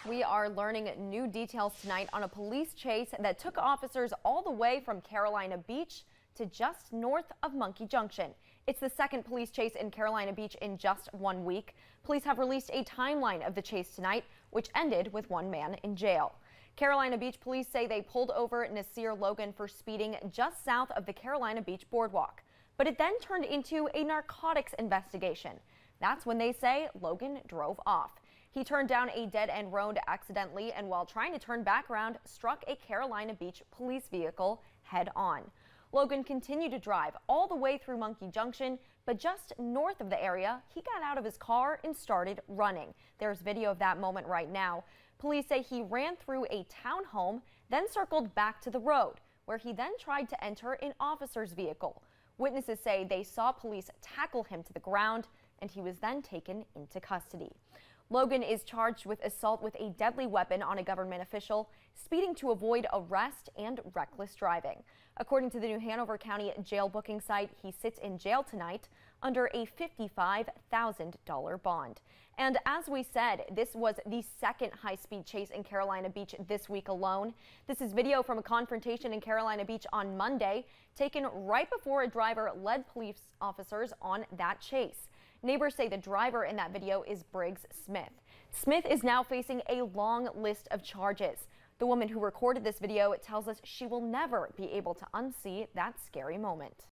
We are learning new details tonight on a police chase that took officers all the way from Carolina Beach to just north of Monkey Junction. It's the second police chase in Carolina Beach in just 1 week. Police have released a timeline of the chase tonight, which ended with one man in jail. Carolina Beach police say they pulled over Nasir Logan for speeding just south of the Carolina Beach boardwalk. But it then turned into a narcotics investigation. That's when they say Logan drove off. He turned down a dead-end road accidentally, and while trying to turn back around, struck a Carolina Beach police vehicle head-on. Logan continued to drive all the way through Monkey Junction, but just north of the area, he got out of his car and started running. There's video of that moment right now. Police say he ran through a townhome, then circled back to the road, where he then tried to enter an officer's vehicle. Witnesses say they saw police tackle him to the ground, and he was then taken into custody. Logan is charged with assault with a deadly weapon on a government official, speeding to avoid arrest, and reckless driving. According to the New Hanover County jail booking site, he sits in jail tonight under a $55,000 bond. And as we said, this was the second high-speed chase in Carolina Beach this week alone. This is video from a confrontation in Carolina Beach on Monday, taken right before a driver led police officers on that chase. Neighbors say the driver in that video is Briggs Smith. Smith is now facing a long list of charges. The woman who recorded this video tells us she will never be able to unsee that scary moment.